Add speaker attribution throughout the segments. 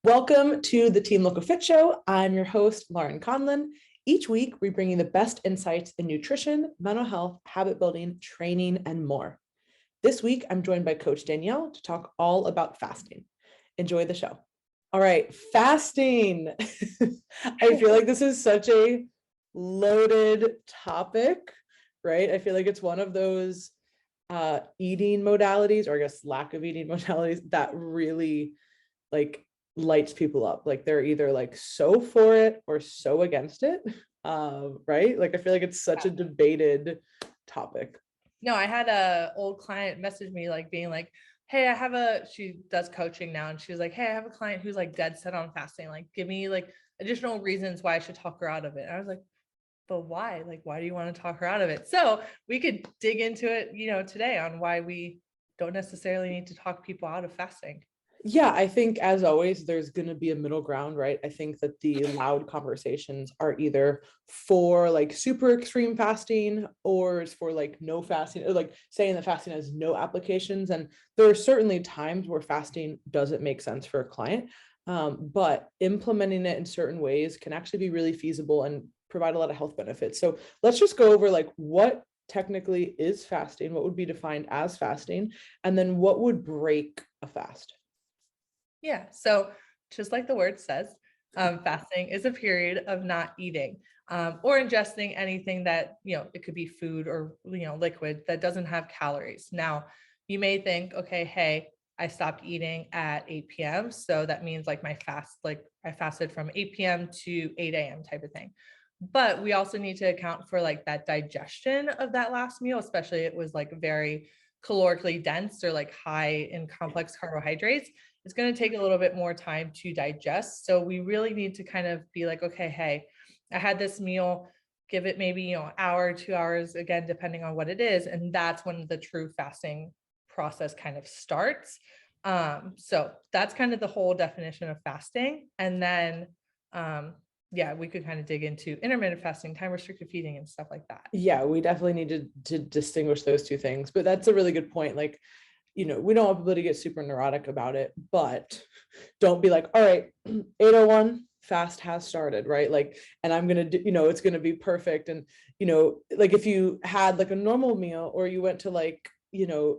Speaker 1: Welcome to the Team Local Fit Show. I'm your host, Lauren Conlon. Each week, we bring you the best insights in nutrition, mental health, habit building, training, and more. This week, I'm joined by Coach Danielle to talk all about fasting. Enjoy the show. All right, fasting. I feel like this is such a loaded topic, right? I feel like it's one of those eating modalities, or I guess lack of eating modalities, that really lights people up. Like they're either like so for it or so against it. Right? Like I feel like it's such a debated topic.
Speaker 2: No, I had a old client message me being like, hey, she does coaching now. And she was like, hey, I have a client who's like dead set on fasting. Like, give me like additional reasons why I should talk her out of it. And I was like, but why? Like, why do you want to talk her out of it? So we could dig into it, today on why we don't necessarily need to talk people out of fasting.
Speaker 1: Yeah, I think as always, there's going to be a middle ground, right? I think that the loud conversations are either for like super extreme fasting or it's for like no fasting, or like saying that fasting has no applications. And there are certainly times where fasting doesn't make sense for a client, but implementing it in certain ways can actually be really feasible and provide a lot of health benefits. So let's just go over like what technically is fasting, what would be defined as fasting, and then what would break a fast.
Speaker 2: Yeah. So just like the word says, fasting is a period of not eating or ingesting anything that, it could be food or, liquid that doesn't have calories. Now, you may think, okay, hey, I stopped eating at 8 p.m. So that means like my fast, like I fasted from 8 p.m. to 8 a.m. type of thing. But we also need to account for like that digestion of that last meal, especially if it was like very calorically dense or like high in complex carbohydrates. It's going to take a little bit more time to digest. So we really need to kind of be like, okay, hey, I had this meal, give it maybe, hour, 2 hours, again, depending on what it is. And that's when the true fasting process kind of starts. So that's kind of the whole definition of fasting. And then, yeah, we could kind of dig into intermittent fasting, time restricted feeding and stuff like that.
Speaker 1: Yeah, we definitely need to distinguish those two things, but that's a really good point. Like, we don't want people to get super neurotic about it, but don't be like, all right, 8:01 fast has started, right? Like, and I'm going to do, it's going to be perfect. And, like if you had like a normal meal or you went to like,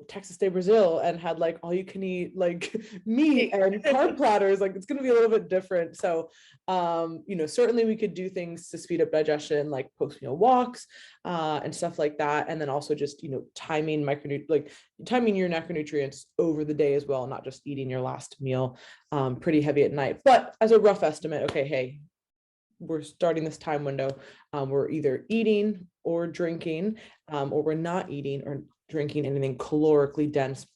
Speaker 1: Texas de Brazil and had like all you can eat like meat and carb platters, like it's going to be a little bit different. So, certainly we could do things to speed up digestion, like post-meal walks and stuff like that. And then also just, timing timing your macronutrients over the day as well, not just eating your last meal pretty heavy at night. But as a rough estimate, okay, hey, we're starting this time window. We're either eating or drinking, or we're not eating or drinking anything calorically dense.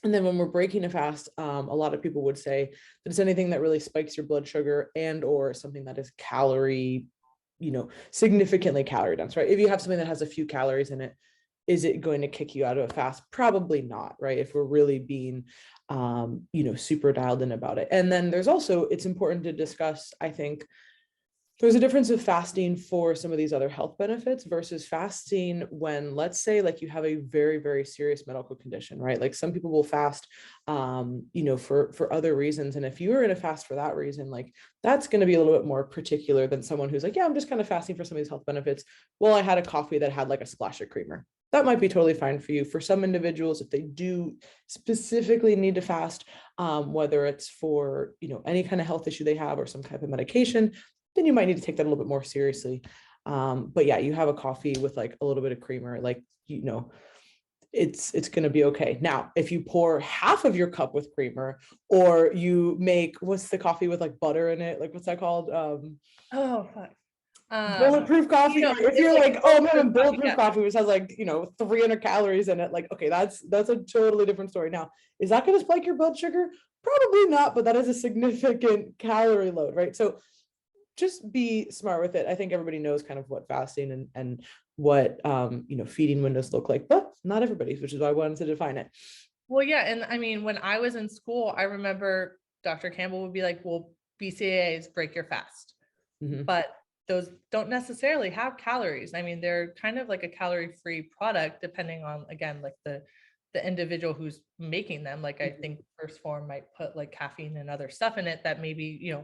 Speaker 1: And then when we're breaking a fast, a lot of people would say that it's anything that really spikes your blood sugar and or something that is significantly calorie dense, right? If you have something that has a few calories in it, is it going to kick you out of a fast? Probably not, right? If we're really being, super dialed in about it. And then there's also, it's important to discuss, I think, there's a difference of fasting for some of these other health benefits versus fasting when, let's say, like you have a very, very serious medical condition, right? Like some people will fast, for other reasons. And if you are in a fast for that reason, like that's going to be a little bit more particular than someone who's like, yeah, I'm just kind of fasting for some of these health benefits. Well, I had a coffee that had like a splash of creamer. That might be totally fine for you. For some individuals, if they do specifically need to fast, whether it's for, any kind of health issue they have or some type of medication, then you might need to take that a little bit more seriously. But yeah, you have a coffee with like a little bit of creamer, like, it's going to be okay. Now, if you pour half of your cup with creamer, or you make, what's the coffee with like butter in it? Like, what's that called?
Speaker 2: Oh, fuck.
Speaker 1: Bulletproof coffee. If you're like, oh, I'm having bulletproof coffee, which has like, 300 calories in it, like, okay, that's a totally different story. Now, is that going to spike your blood sugar? Probably not, but that is a significant calorie load, right? So just be smart with it. I think everybody knows kind of what fasting and what feeding windows look like, but not everybody, which is why I wanted to define it.
Speaker 2: Well, yeah. And I mean, when I was in school, I remember Dr. Campbell would be like, well, BCAAs break your fast. Mm-hmm. But those don't necessarily have calories. I mean, they're kind of like a calorie-free product, depending on, again, like the the individual who's making them. Like I think First Form might put like caffeine and other stuff in it that maybe,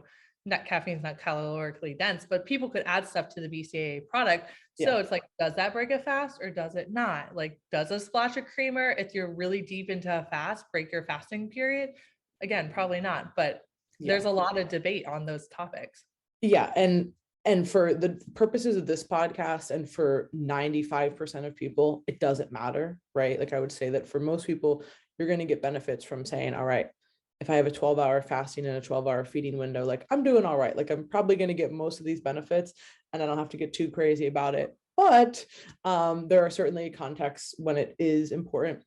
Speaker 2: not caffeine's not calorically dense, but people could add stuff to the BCAA product. So it's like, does that break a fast or does it not? Like, does a splash of creamer, if you're really deep into a fast, break your fasting period? Again, probably not, but there's a lot of debate on those topics.
Speaker 1: Yeah. And for the purposes of this podcast and for 95% of people, it doesn't matter, right? Like I would say that for most people, you're going to get benefits from saying, all right, if I have a 12-hour fasting and a 12-hour feeding window, like I'm doing all right. Like I'm probably going to get most of these benefits and I don't have to get too crazy about it. But there are certainly contexts when it is important.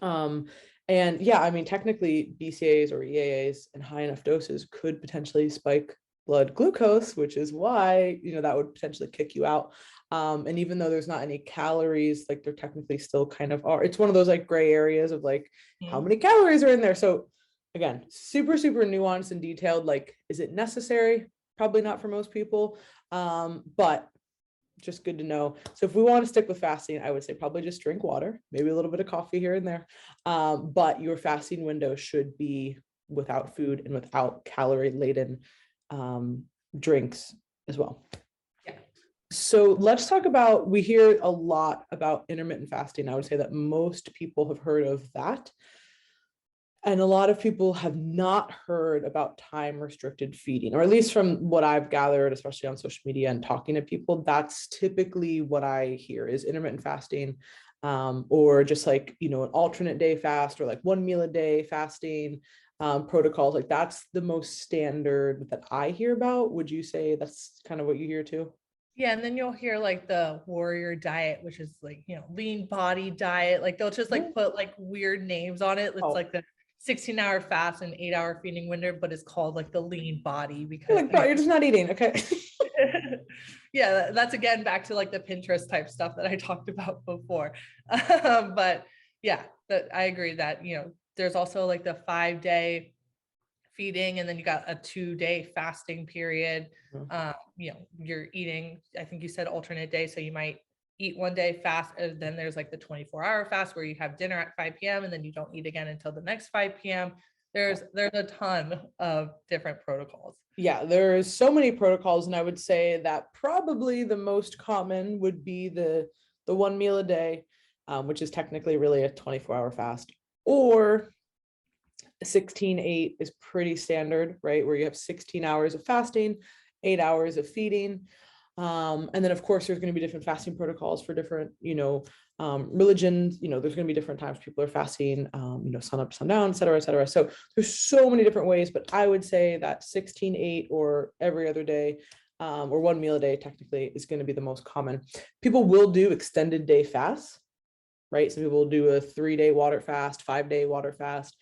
Speaker 1: And yeah, I mean, technically BCAAs or EAAs in high enough doses could potentially spike blood glucose, which is why, that would potentially kick you out. And even though there's not any calories, like there technically still kind of are. It's one of those like gray areas of like, how many calories are in there? So again, super, super nuanced and detailed. Like, is it necessary? Probably not for most people, but just good to know. So if we want to stick with fasting, I would say probably just drink water, maybe a little bit of coffee here and there. But your fasting window should be without food and without calorie laden drinks as well.
Speaker 2: Yeah.
Speaker 1: So let's talk about, we hear a lot about intermittent fasting. I would say that most people have heard of that. And a lot of people have not heard about time restricted feeding, or at least from what I've gathered, especially on social media and talking to people, that's typically what I hear is intermittent fasting, or just like, an alternate day fast or like 1 meal a day fasting protocols. Like that's the most standard that I hear about. Would you say that's kind of what you hear too?
Speaker 2: Yeah. And then you'll hear like the warrior diet, which is like, lean body diet. Like they'll just like put like weird names on it. It's like the 16-hour fast and 8-hour feeding window, but it's called like the lean body because
Speaker 1: you're like, bro, you're just not eating. Okay.
Speaker 2: Yeah, that's again back to like the Pinterest type stuff that I talked about before. But yeah, I agree that, there's also like the 5-day feeding, and then you got a 2-day fasting period. You're eating, I think you said alternate day. So you might eat one day fast, and then there's like the 24-hour fast where you have dinner at 5 p.m. and then you don't eat again until the next 5 p.m. There's a ton of different protocols.
Speaker 1: Yeah, there's so many protocols, and I would say that probably the most common would be the 1 meal a day, which is technically really a 24-hour fast, or 16-8 is pretty standard, right? Where you have 16 hours of fasting, 8 hours of feeding. And then of course there's going to be different fasting protocols for different, religions. There's going to be different times people are fasting, sun up, sundown, et cetera, et cetera. So there's so many different ways, but I would say that 16-8 or every other day, or 1 meal a day technically is going to be the most common. People will do extended day fasts, right? Some people will do a 3-day water fast, 5-day water fast.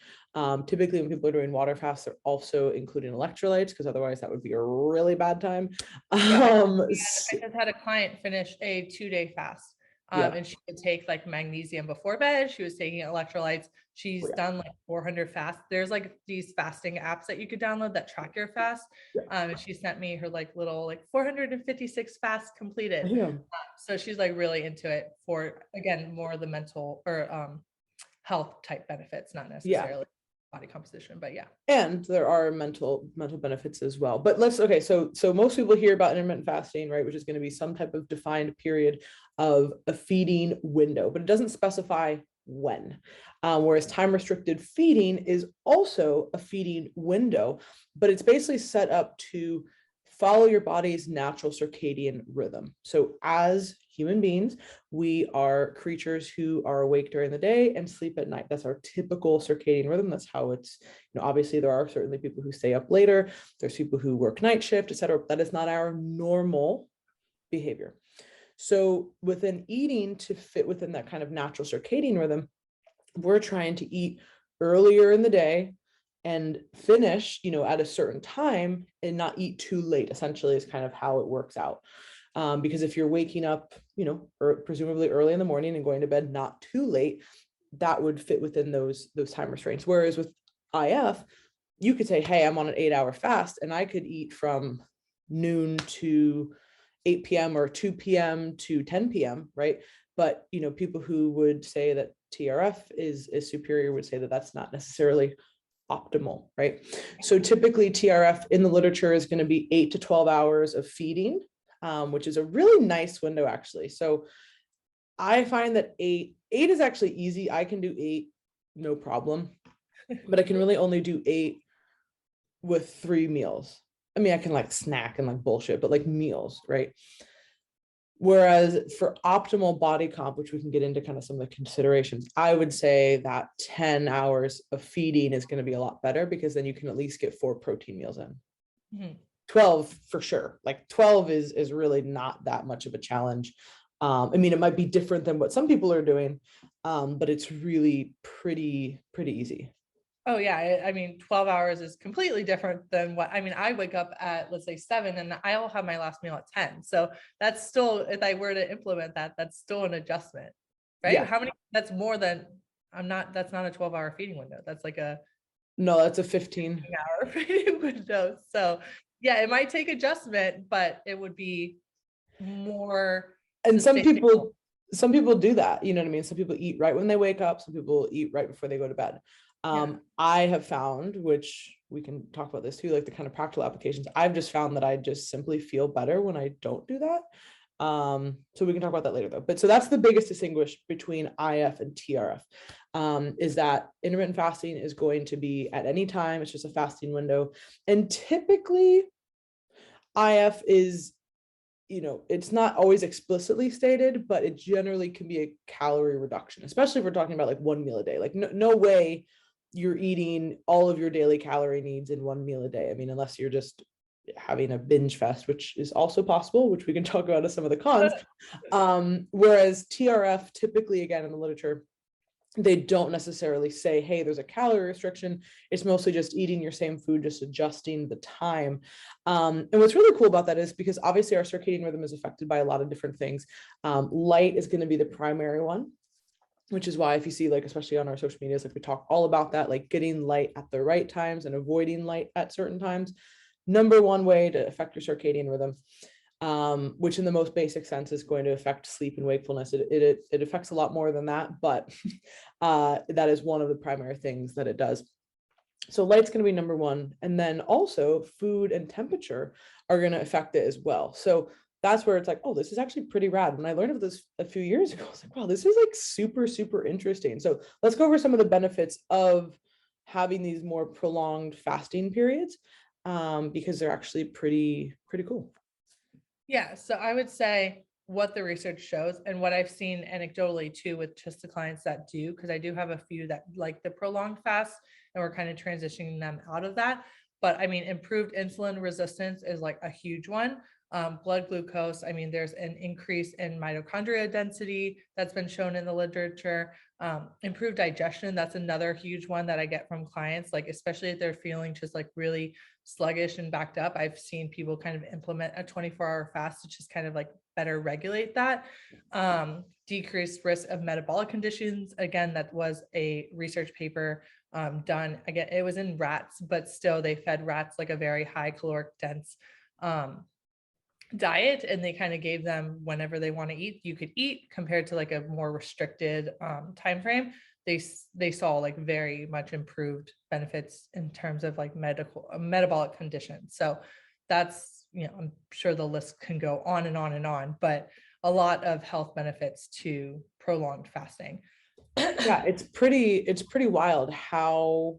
Speaker 1: Typically when people are doing water fasts, they're also including electrolytes, because otherwise that would be a really bad time.
Speaker 2: I just had a client finish a 2-day fast. And she would take like magnesium before bed. She was taking electrolytes. She's done like 400 fasts. There's like these fasting apps that you could download that track your fast. And she sent me her like little like 456 fasts completed. So she's like really into it for, again, more of the mental or health type benefits, not necessarily body composition, but yeah.
Speaker 1: And there are mental benefits as well. But so most people hear about intermittent fasting, right, which is going to be some type of defined period of a feeding window, but it doesn't specify when. Whereas time restricted feeding is also a feeding window, but it's basically set up to follow your body's natural circadian rhythm. So as human beings, we are creatures who are awake during the day and sleep at night. That's our typical circadian rhythm. That's how it's, obviously there are certainly people who stay up later. There's people who work night shift, et cetera. That is not our normal behavior. So within eating to fit within that kind of natural circadian rhythm, we're trying to eat earlier in the day and finish, at a certain time and not eat too late, essentially is kind of how it works out. Because if you're waking up, presumably early in the morning and going to bed not too late, that would fit within those time restraints. Whereas with IF, you could say, hey, I'm on an 8-hour fast and I could eat from noon to 8 p.m. or 2 p.m. to 10 p.m., right? But, people who would say that TRF is superior would say that that's not necessarily optimal, right? So typically TRF in the literature is going to be 8 to 12 hours of feeding, which is a really nice window actually. So I find that eight is actually easy. I can do 8, no problem, but I can really only do 8 with 3 meals. I mean, I can like snack and like bullshit, but like meals, right? Whereas for optimal body comp, which we can get into kind of some of the considerations, I would say that 10 hours of feeding is going to be a lot better because then you can at least get 4 protein meals in. Mm-hmm. 12 for sure. Like 12 is really not that much of a challenge. I mean, it might be different than what some people are doing, but it's really pretty easy.
Speaker 2: Oh yeah. I mean, 12 hours is completely different than what, I mean, I wake up at, let's say 7 and I'll have my last meal at 10. So that's still, if I were to implement that, that's still an adjustment, right? Yeah. How many, that's more than, that's not a 12-hour feeding window. That's like
Speaker 1: no, that's a
Speaker 2: 15-hour feeding window. So yeah, it might take adjustment, but it would be more.
Speaker 1: And some people do that, you know what I mean? Some people eat right when they wake up. Some people eat right before they go to bed. I have found, which we can talk about this too, like the kind of practical applications. I've just found that I just simply feel better when I don't do that. So we can talk about that later though. But so that's the biggest distinguish between IF and TRF, is that intermittent fasting is going to be at any time. It's just a fasting window. And typically IF is, you know, it's not always explicitly stated, but it generally can be a calorie reduction, especially if we're talking about like 1 meal a day. Like no way you're eating all of your daily calorie needs in 1 meal a day. I mean, unless you're just having a binge fast, which is also possible, which we can talk about as some of the cons. Whereas TRF, typically, again, in the literature, they don't necessarily say, hey, there's a calorie restriction. It's mostly just eating your same food, just adjusting the time. And what's really cool about that is because obviously our circadian rhythm is affected by a lot of different things. Light is going to be the primary one, which is why if you see, like, especially on our social medias, like we talk all about that, like getting light at the right times and avoiding light at certain times. Number one way to affect your circadian rhythm, which in the most basic sense is going to affect sleep and wakefulness. It affects a lot more than that, but that is one of the primary things that it does. So light's going to be number one. And then also food and temperature are going to affect it as well. So that's where it's like, oh, this is actually pretty rad. When I learned of this a few years ago, I was like, wow, this is like super interesting. So let's go over some of the benefits of having these more prolonged fasting periods, because they're actually pretty cool.
Speaker 2: Yeah. So I would say what the research shows and what I've seen anecdotally too with just the clients that do, because I do have a few that like the prolonged fast and we're kind of transitioning them out of that. But I mean, improved insulin resistance is like a huge one. Blood glucose, I mean, there's an increase in mitochondria density that's been shown in the literature. Improved digestion, that's another huge one that I get from clients, like especially if they're feeling just like really sluggish and backed up. I've seen people kind of implement a 24-hour fast to just kind of like better regulate that. Decreased risk of metabolic conditions. Again, that was a research paper done. Again, it was in rats, but still they fed rats like a very high caloric dense diet, and they kind of gave them whenever they want to eat, you could eat, compared to like a more restricted time frame. They saw like very much improved benefits in terms of like metabolic conditions. So that's, you know, I'm sure the list can go on and on and on, but a lot of health benefits to prolonged fasting.
Speaker 1: Yeah, it's pretty wild how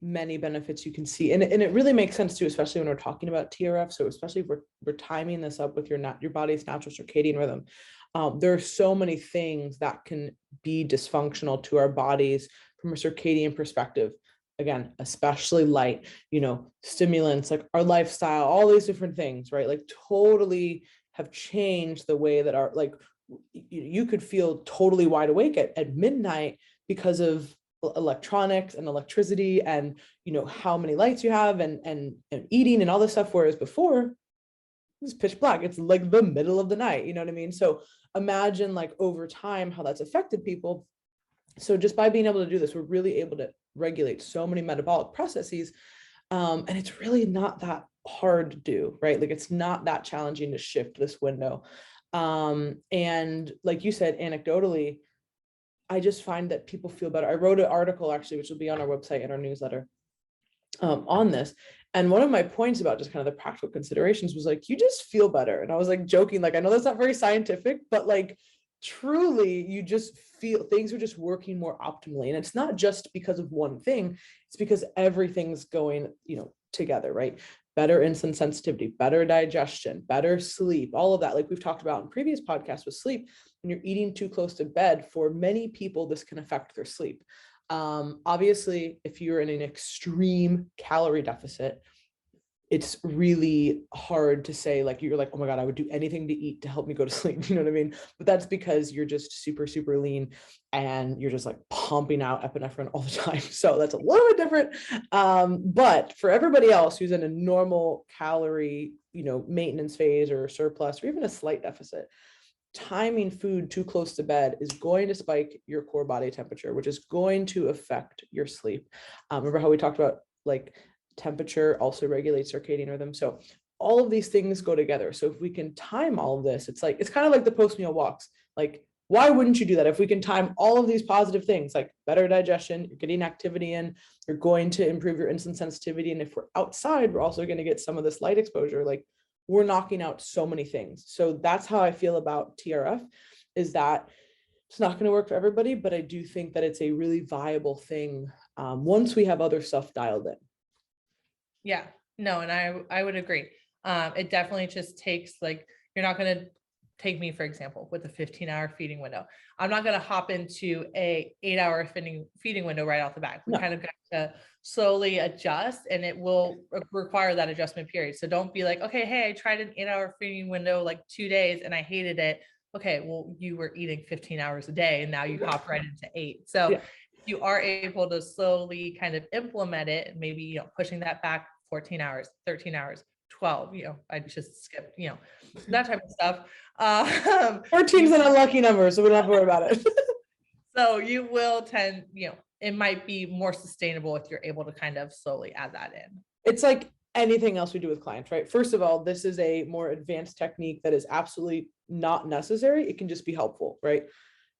Speaker 1: many benefits you can see, and it really makes sense too, especially when we're talking about TRF. So especially if we're timing this up with your body's natural circadian rhythm, there are so many things that can be dysfunctional to our bodies from a circadian perspective. Again, especially light, you know, stimulants, like our lifestyle, all these different things, right? Like totally have changed the way that our, like, you could feel totally wide awake at midnight because of electronics and electricity and, you know, how many lights you have and eating and all this stuff, whereas before it was pitch black. It's like the middle of the night, you know what I mean? So imagine like over time how that's affected people. So just by being able to do this, we're really able to regulate so many metabolic processes, and it's really not that hard to do, right? Like it's not that challenging to shift this window. And like you said, anecdotally, I just find that people feel better. I wrote an article actually, which will be on our website and our newsletter, on this. And one of my points about just kind of the practical considerations was like, you just feel better. And I was like joking, like, I know that's not very scientific, but like truly you just feel things are just working more optimally. And it's not just because of one thing, it's because everything's going, together, right? Better insulin sensitivity, better digestion, better sleep, all of that. Like we've talked about in previous podcasts with sleep, when you're eating too close to bed, for many people, this can affect their sleep. Obviously, if you're in an extreme calorie deficit, it's really hard to say, like, you're like, oh my God, I would do anything to eat to help me go to sleep. You know what I mean? But that's because you're just super, super lean and you're just like pumping out epinephrine all the time. So that's a little bit different. But for everybody else who's in a normal calorie, maintenance phase or surplus, or even a slight deficit, timing food too close to bed is going to spike your core body temperature, which is going to affect your sleep. Remember how we talked about like temperature also regulates circadian rhythm. So all of these things go together. So if we can time all of this, it's kind of like the post-meal walks. Like, why wouldn't you do that? If we can time all of these positive things, like better digestion, you're getting activity in, you're going to improve your insulin sensitivity. And if we're outside, we're also going to get some of this light exposure. Like, we're knocking out so many things. So that's how I feel about TRF, is that it's not going to work for everybody, but I do think that it's a really viable thing once we have other stuff dialed in.
Speaker 2: Yeah, no, and I would agree. It definitely just takes, like, you're not going to take me, for example, with a 15-hour feeding window. I'm not going to hop into a 8-hour feeding window right off the bat. We kind of got to slowly adjust, and it will require that adjustment period. So don't be like, okay, hey, I tried an 8-hour feeding window like 2 days and I hated it. Okay, well, you were eating 15 hours a day and now you hop right into 8. So you are able to slowly kind of implement it, and maybe, pushing that back 14 hours, 13 hours, 12, I just skipped, that type of stuff.
Speaker 1: 14 is an unlucky number, so we don't have to worry about it.
Speaker 2: So you will tend, it might be more sustainable if you're able to kind of slowly add that in.
Speaker 1: It's like anything else we do with clients, right? First of all, this is a more advanced technique that is absolutely not necessary. It can just be helpful, right?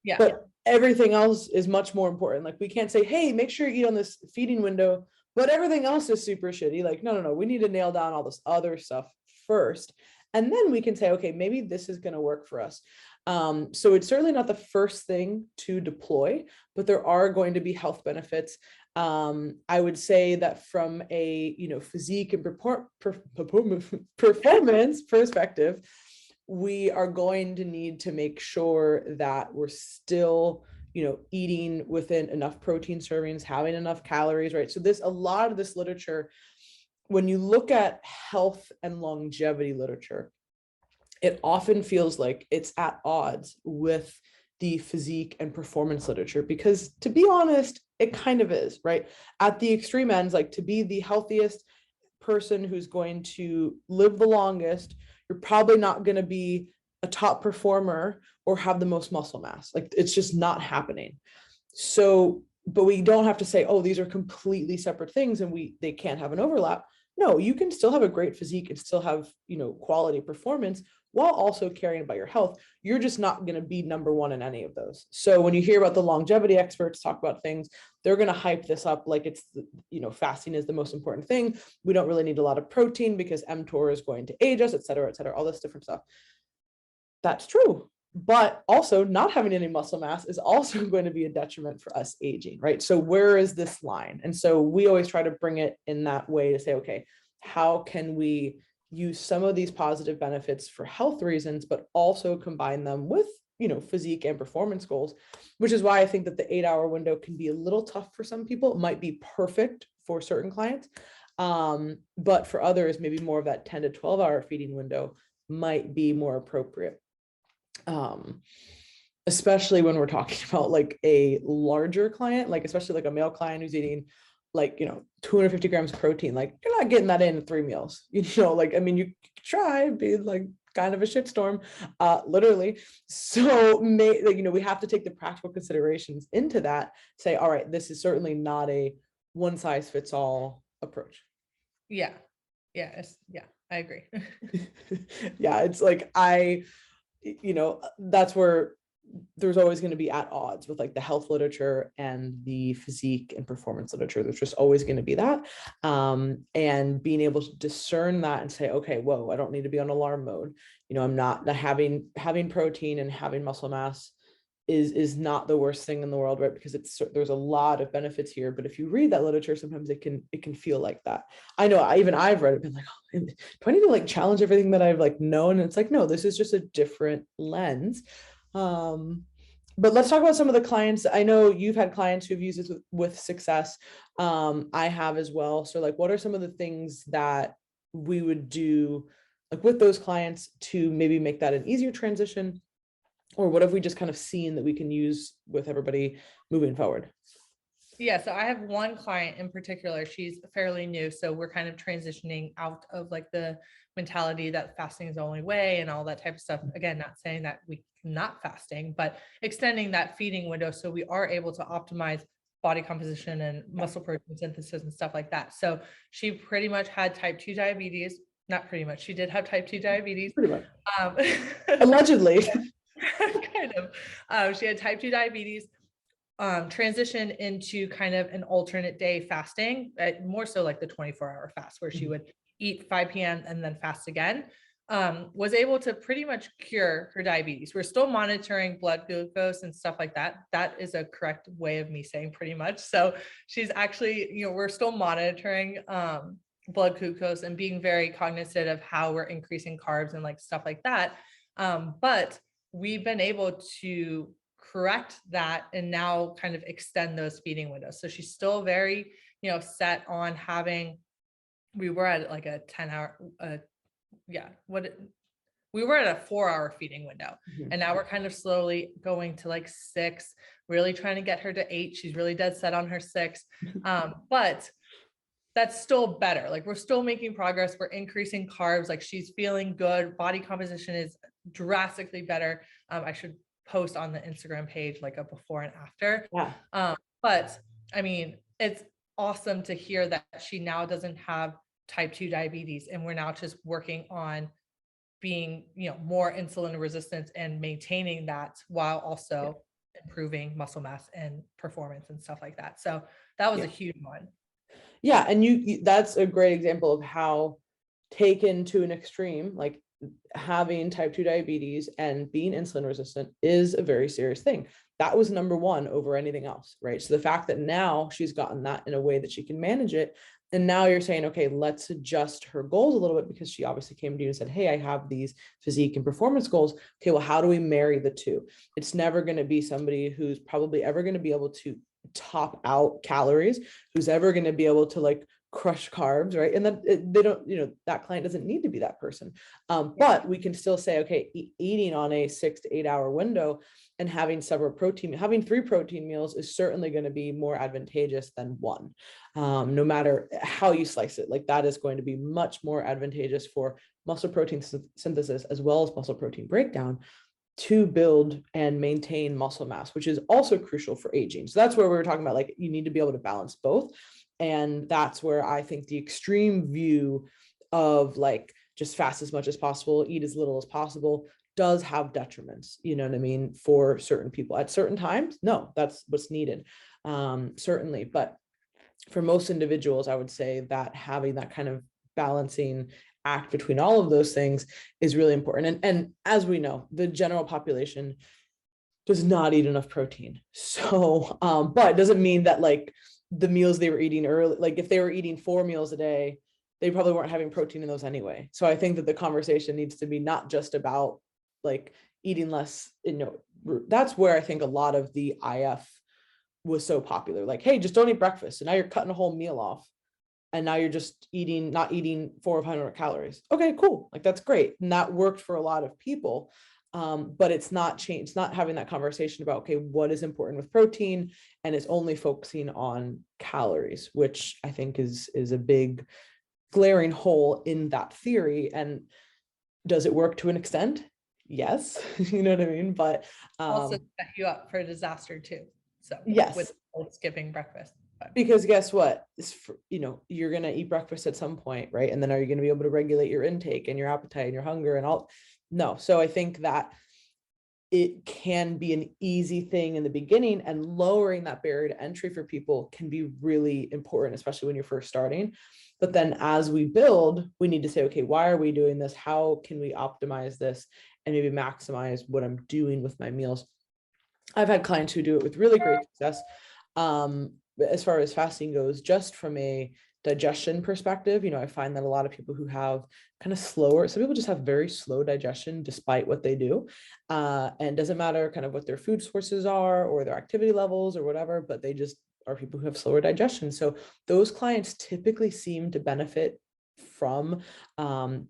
Speaker 2: Yeah.
Speaker 1: But everything else is much more important. Like, we can't say, hey, make sure you eat on this feeding window, but everything else is super shitty. Like, no, we need to nail down all this other stuff first. And then we can say, okay, maybe this is going to work for us. So it's certainly not the first thing to deploy, but there are going to be health benefits. I would say that from a, physique and performance perspective, we are going to need to make sure that we're still, eating within enough protein servings, having enough calories, right? So a lot of this literature, when you look at health and longevity literature, it often feels like it's at odds with the physique and performance literature, because, to be honest, it kind of is, right? At the extreme ends, like, to be the healthiest person who's going to live the longest, you're probably not going to be a top performer or have the most muscle mass. Like, it's just not happening. So, but we don't have to say, oh, these are completely separate things and they can't have an overlap. No, you can still have a great physique and still have, quality performance while also caring about your health. You're just not going to be number one in any of those. So when you hear about the longevity experts talk about things, they're going to hype this up like it's, fasting is the most important thing. We don't really need a lot of protein because mTOR is going to age us, et cetera, all this different stuff. That's true. But also, not having any muscle mass is also going to be a detriment for us aging, right? So where is this line? And so we always try to bring it in that way to say, okay, how can we use some of these positive benefits for health reasons, but also combine them with, physique and performance goals, which is why I think that the 8-hour window can be a little tough for some people. It might be perfect for certain clients. But for others, maybe more of that 10 to 12-hour feeding window might be more appropriate. Especially when we're talking about like a larger client, like especially like a male client who's eating like, 250 grams of protein, like you're not getting that in 3 meals, like, I mean, you try, be like kind of a shitstorm, literally. So we have to take the practical considerations into that, say, all right, this is certainly not a one size fits all approach.
Speaker 2: Yeah. I agree.
Speaker 1: Yeah. It's like, that's where there's always going to be at odds with like the health literature and the physique and performance literature. There's just always going to be that. And being able to discern that and say, okay, whoa, I don't need to be on alarm mode. I'm not having protein and having muscle mass is not the worst thing in the world, right? Because there's a lot of benefits here. But if you read that literature, sometimes it can feel like that. I know I've read it, been like, oh, do I need to like challenge everything that I've like known? And it's like, no, this is just a different lens. But let's talk about some of the clients. I know you've had clients who've used this with success. I have as well. So like, what are some of the things that we would do like with those clients to maybe make that an easier transition? Or what have we just kind of seen that we can use with everybody moving forward?
Speaker 2: Yeah, so I have one client in particular. She's fairly new, so we're kind of transitioning out of like the mentality that fasting is the only way and all that type of stuff. Again, not saying that we not fasting, but extending that feeding window so we are able to optimize body composition and muscle protein synthesis and stuff like that. So she pretty much had type 2 diabetes. Not pretty much. She did have type 2 diabetes.
Speaker 1: Pretty much. Allegedly.
Speaker 2: Kind of. She had type 2 diabetes, transition into kind of an alternate day fasting, more so like the 24-hour fast, where she would eat 5 p.m. and then fast again. Was able to pretty much cure her diabetes. We're still monitoring blood glucose and stuff like that. That is a correct way of me saying pretty much. So she's actually, we're still monitoring blood glucose and being very cognizant of how we're increasing carbs and like stuff like that. But we've been able to correct that and now kind of extend those feeding windows. So she's still very, set on having, we were at like a 10-hour, we were at a 4-hour feeding window. And now we're kind of slowly going to like 6, really trying to get her to 8. She's really dead set on her 6. But that's still better. Like we're still making progress. We're increasing carbs. Like she's feeling good. Body composition is drastically better. I should post on the Instagram page like a before and after.
Speaker 1: Yeah.
Speaker 2: But I mean, it's awesome to hear that she now doesn't have type 2 diabetes, and we're now just working on being, more insulin resistant and maintaining that while also improving muscle mass and performance and stuff like that. So that was a huge one.
Speaker 1: Yeah. And that's a great example of how taken to an extreme, like having type 2 diabetes and being insulin resistant is a very serious thing. That was number one over anything else, right? So the fact that now she's gotten that in a way that she can manage it. And now you're saying, okay, let's adjust her goals a little bit, because she obviously came to you and said, hey, I have these physique and performance goals. Okay, well, how do we marry the two? It's never going to be somebody who's probably ever going to be able to top out calories, who's ever going to be able to like crush carbs, right? And then they don't, that client doesn't need to be that person. But we can still say, okay, eating on a 6 to 8 hour window and having 3 protein meals is certainly going to be more advantageous than one. No matter how you slice it, like that is going to be much more advantageous for muscle protein synthesis as well as muscle protein breakdown to build and maintain muscle mass, which is also crucial for aging. So that's where we were talking about, like, you need to be able to balance both. And that's where I think the extreme view of like just fast as much as possible, eat as little as possible, does have detriments, you know what I mean, for certain people at certain times. No, that's what's needed, certainly. But for most individuals, I would say that having that kind of balancing act between all of those things is really important. And as we know, the general population does not eat enough protein. So, but it doesn't mean that like the meals they were eating early, like if they were eating 4 meals a day, they probably weren't having protein in those anyway. So I think that the conversation needs to be not just about like eating less, that's where I think a lot of the IF was so popular. Like, hey, just don't eat breakfast. And now you're cutting a whole meal off. And now you're just not eating 400 or 500 calories. Okay, cool. Like that's great. And that worked for a lot of people. But it's not changed. It's not having that conversation about, okay, what is important with protein, and it's only focusing on calories, which I think is a big glaring hole in that theory. And does it work to an extent? Yes. You know what I mean? But
Speaker 2: also set you up for a disaster too. So
Speaker 1: yes,
Speaker 2: with skipping breakfast.
Speaker 1: Because guess what? You're going to eat breakfast at some point, right? And then are you going to be able to regulate your intake and your appetite and your hunger and all? No. So I think that it can be an easy thing in the beginning, and lowering that barrier to entry for people can be really important, especially when you're first starting. But then as we build, we need to say, okay, why are we doing this? How can we optimize this and maybe maximize what I'm doing with my meals? I've had clients who do it with really great success. As far as fasting goes, just from a digestion perspective, I find that a lot of people who have kind of slower, some people just have very slow digestion despite what they do. And doesn't matter kind of what their food sources are or their activity levels or whatever, but they just are people who have slower digestion. So those clients typically seem to benefit from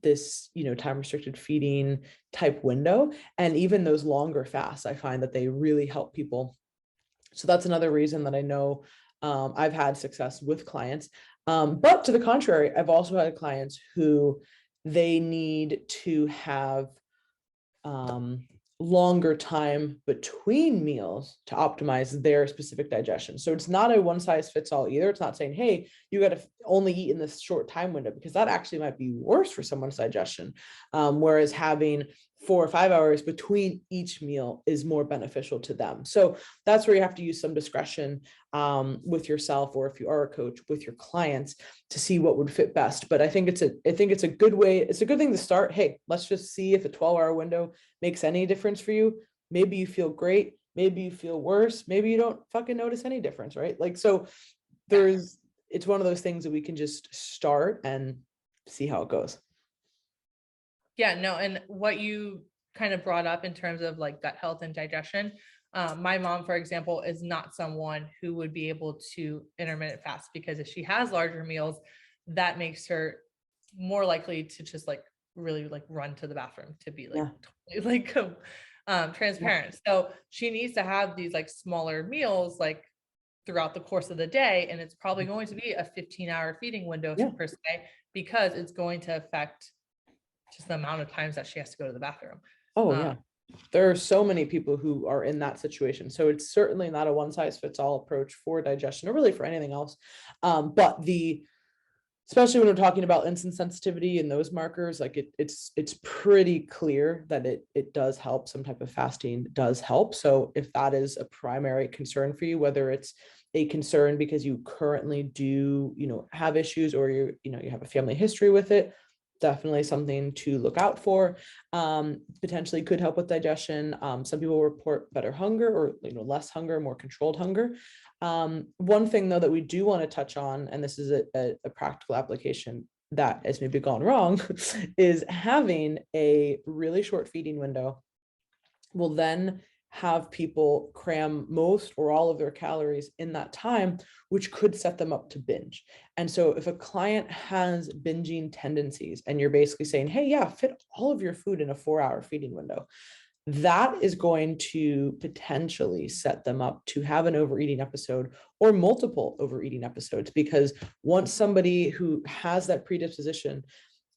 Speaker 1: this, time restricted feeding type window. And even those longer fasts, I find that they really help people. So that's another reason that I know I've had success with clients. But to the contrary, I've also had clients who they need to have longer time between meals to optimize their specific digestion. So it's not a one size fits all either. It's not saying, hey, you got to only eat in this short time window, because that actually might be worse for someone's digestion. Whereas having 4 or 5 hours between each meal is more beneficial to them. So that's where you have to use some discretion with yourself, or if you are a coach, with your clients, to see what would fit best. But I think it's a good way. It's a good thing to start. Hey, let's just see if a 12-hour window makes any difference for you. Maybe you feel great. Maybe you feel worse. Maybe you don't fucking notice any difference, right? Like, so it's one of those things that we can just start and see how it goes.
Speaker 2: Yeah, no, and what you kind of brought up in terms of like gut health and digestion, my mom, for example, is not someone who would be able to intermittent fast, because if she has larger meals, that makes her more likely to just like really like run to the bathroom, to be like totally like transparent. So she needs to have these like smaller meals like throughout the course of the day, and it's probably going to be a 15-hour feeding window per se, because it's going to affect just the amount of times that she has to go to the bathroom.
Speaker 1: Oh, yeah. There are so many people who are in that situation. So it's certainly not a one size fits all approach for digestion, or really for anything else. But especially when we're talking about insulin sensitivity and those markers, like it's pretty clear that it does help. Some type of fasting does help. So if that is a primary concern for you, whether it's a concern because you currently do, have issues, or you have a family history with it, definitely something to look out for. Potentially could help with digestion. Some people report better hunger, or less hunger, more controlled hunger. One thing though that we do want to touch on, and this is a practical application that has maybe gone wrong, is having a really short feeding window will then have people cram most or all of their calories in that time, which could set them up to binge. And so if a client has binging tendencies, and you're basically saying, hey, yeah, fit all of your food in a 4-hour feeding window, that is going to potentially set them up to have an overeating episode, or multiple overeating episodes, because once somebody who has that predisposition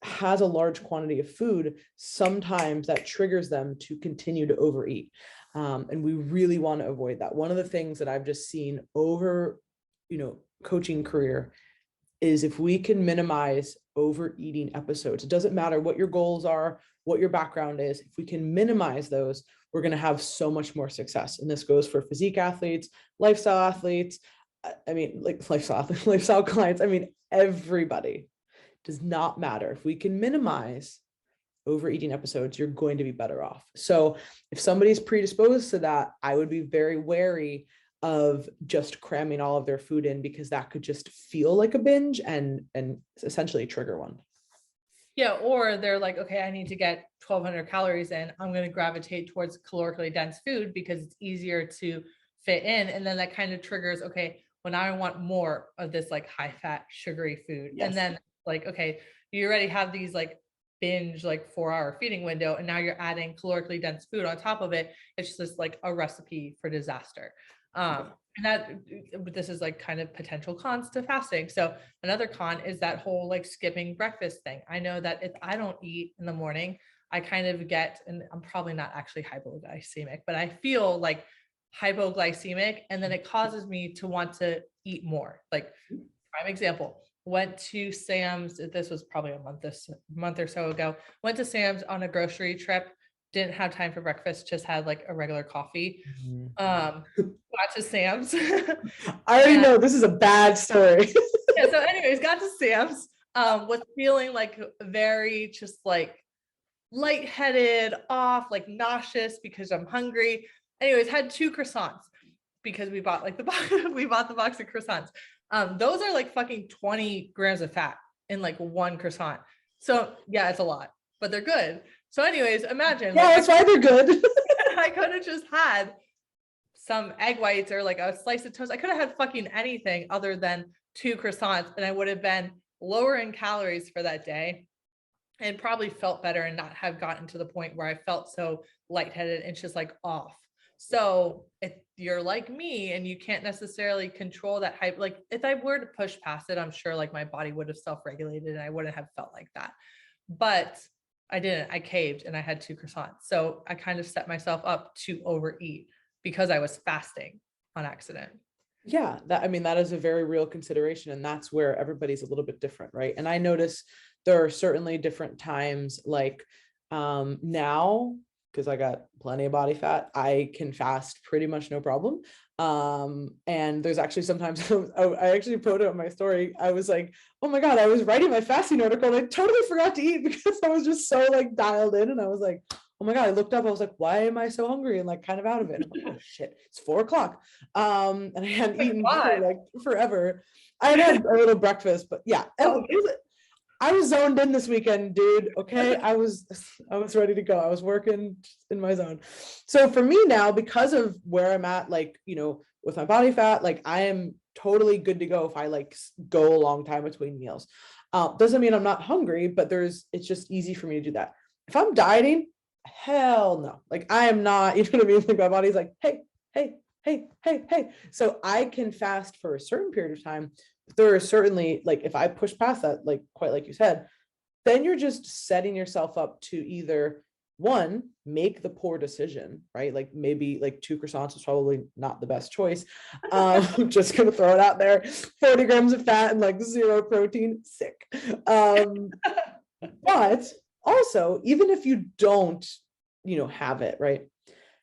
Speaker 1: has a large quantity of food, sometimes that triggers them to continue to overeat. And we really want to avoid that. One of the things that I've just seen over, coaching career, is if we can minimize overeating episodes, it doesn't matter what your goals are, what your background is, if we can minimize those, we're going to have so much more success. And this goes for physique athletes, lifestyle athletes. I mean, like lifestyle clients. I mean, everybody. Does not matter. If we can minimize overeating episodes, you're going to be better off. So if somebody's predisposed to that, I would be very wary of just cramming all of their food in, because that could just feel like a binge and essentially trigger one.
Speaker 2: Yeah, or they're like, okay, I need to get 1,200 calories in. I'm going to gravitate towards calorically dense food because it's easier to fit in. And then that kind of triggers, okay, well, now I want more of this like high fat, sugary food. Yes. And then like, okay, you already have these like binge, like 4-hour feeding window, and now you're adding calorically dense food on top of it. It's just like a recipe for disaster. And this is like kind of potential cons to fasting. So another con is that whole like skipping breakfast thing. I know that if I don't eat in the morning, I kind of get, and I'm probably not actually hypoglycemic, but I feel like hypoglycemic, and then it causes me to want to eat more. Like, prime example, went to Sam's. This was probably a month or so ago. Went to Sam's on a grocery trip. didn't have time for breakfast, just had like a regular coffee.
Speaker 1: Mhm.
Speaker 2: Got to Sam's.
Speaker 1: I already
Speaker 2: And
Speaker 1: know this is a bad story.
Speaker 2: yeah, so anyways, got to Sam's, was feeling like very just like lightheaded, off, like nauseous because I'm hungry. Anyways, had 2 croissants because we bought like the box, we bought the box of croissants. Those are like fucking 20 grams of fat in like 1 croissant. So yeah, it's a lot, but they're good. So anyways, imagine
Speaker 1: Yeah,
Speaker 2: like
Speaker 1: that's why they're good.
Speaker 2: I could have just had some egg whites or like a slice of toast. I could have had fucking anything other than 2 croissants, and I would have been lower in calories for that day and probably felt better and not have gotten to the point where I felt so lightheaded and just like off. So if you're like me and you can't necessarily control that hype, like if I were to push past it, I'm sure like my body would have self-regulated and I wouldn't have felt like that. But I didn't. I caved and I had 2 croissants. So I kind of set myself up to overeat because I was fasting on accident.
Speaker 1: Yeah, that, I mean, that is a very real consideration, and that's where everybody's a little bit different, right? And I notice there are certainly different times, like now, because I got plenty of body fat, I can fast pretty much no problem. And there's actually sometimes I actually put it on my story. I was like, oh my God, I was writing my fasting article and I totally forgot to eat because I was just so like dialed in, and I was like, oh my God, I looked up, I was like, why am I so hungry and like kind of out of it? And I'm like, oh shit, it's 4 o'clock. And I hadn't
Speaker 2: Like,
Speaker 1: eaten for
Speaker 2: why?
Speaker 1: like forever. I had a little breakfast, but yeah,
Speaker 2: Oh,
Speaker 1: I was zoned in this weekend, dude. Okay. I was ready to go. I was working in my zone. So for me now, because of where I'm at, like, with my body fat, like I am totally good to go if I like go a long time between meals. Doesn't mean I'm not hungry, but it's just easy for me to do that. If I'm dieting, hell no. Like I am not, you know what I mean? Like my body's like, hey, hey, hey, hey, hey. So I can fast for a certain period of time. But there are certainly, like, if I push past that, like quite like you said, then you're just setting yourself up to either one, make the poor decision, right? Like maybe like 2 croissants is probably not the best choice. Just gonna throw it out there. 40 grams of fat and like 0 protein, sick. But also, even if you don't, have it, right?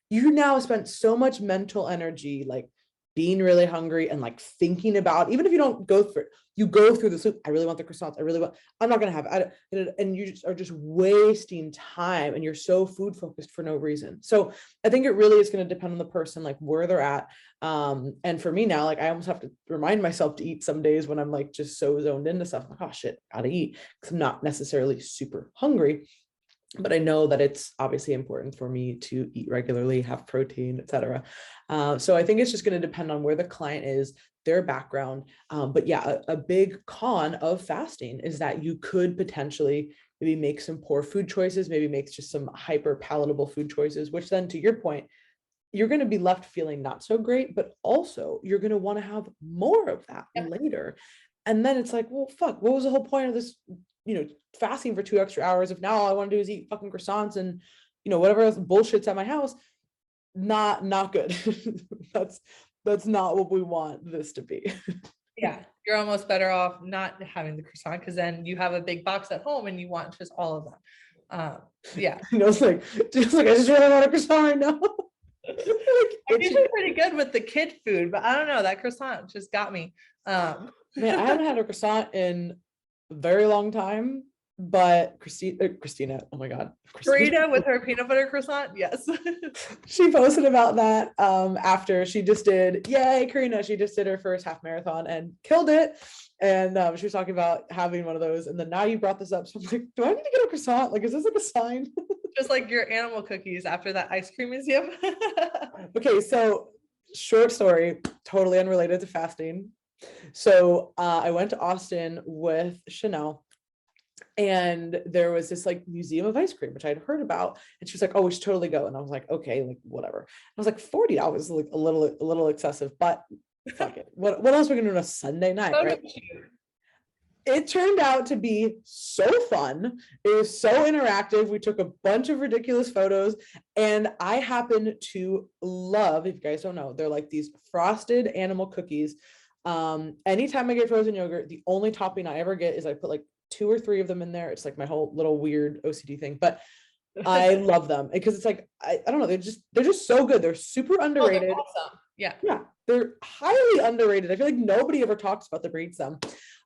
Speaker 1: You now spent so much mental energy, like being really hungry and like thinking about, even if you don't go through it, you go through the soup. I really want the croissants. I'm not going to have it. And you are just wasting time and you're so food focused for no reason. So I think it really is going to depend on the person, like where they're at. And for me now, like I almost have to remind myself to eat some days when I'm like just so zoned into stuff. I'm like, oh shit, gotta eat. Cause I'm not necessarily super hungry, but I know that it's obviously important for me to eat regularly, have protein, etc. So I think it's just going to depend on where the client is, their background. But yeah, a big con of fasting is that you could potentially maybe make some poor food choices, maybe make just some hyper palatable food choices, which then to your point, you're going to be left feeling not so great, but also you're going to want to have more of that
Speaker 2: yep.
Speaker 1: later. And then it's like, well, fuck, what was the whole point of this, fasting for 2 extra hours if now all I want to do is eat fucking croissants and, whatever else bullshit's at my house. Not good. That's not what we want this to be.
Speaker 2: Yeah, you're almost better off not having the croissant because then you have a big box at home and you want just all of them. Yeah.
Speaker 1: It's like I just really want a croissant right now.
Speaker 2: I'm usually pretty good with the kid food, but I don't know, that croissant just got me.
Speaker 1: Man, I haven't had a croissant in a very long time, but Christina, oh my God.
Speaker 2: Rita with her peanut butter croissant, yes.
Speaker 1: She posted about that after she just did, yay, Karina, she just did her first half marathon and killed it. And she was talking about having one of those. And then now you brought this up. So I'm like, do I need to get a croissant? Like, is this like a sign?
Speaker 2: Just like your animal cookies after that ice cream museum.
Speaker 1: Okay, so short story, totally unrelated to fasting. So I went to Austin with Chanel, and there was this like museum of ice cream, which I'd heard about. And she was like, oh, we should totally go. And I was like, okay, like whatever. I was like, $40, like a little excessive, but fuck it. What else are we gonna do on a Sunday night, right? It turned out to be so fun. It was so interactive. We took a bunch of ridiculous photos, and I happen to love, if you guys don't know, they're like these frosted animal cookies. Anytime I get frozen yogurt, the only topping I ever get is I put like 2 or 3 of them in there. It's like my whole little weird OCD thing, but I love them because it's like, I don't know, they're just so good. They're super
Speaker 2: Oh, they're
Speaker 1: underrated.
Speaker 2: awesome. Yeah.
Speaker 1: Yeah, they're highly underrated. I feel like nobody ever talks about the breed some.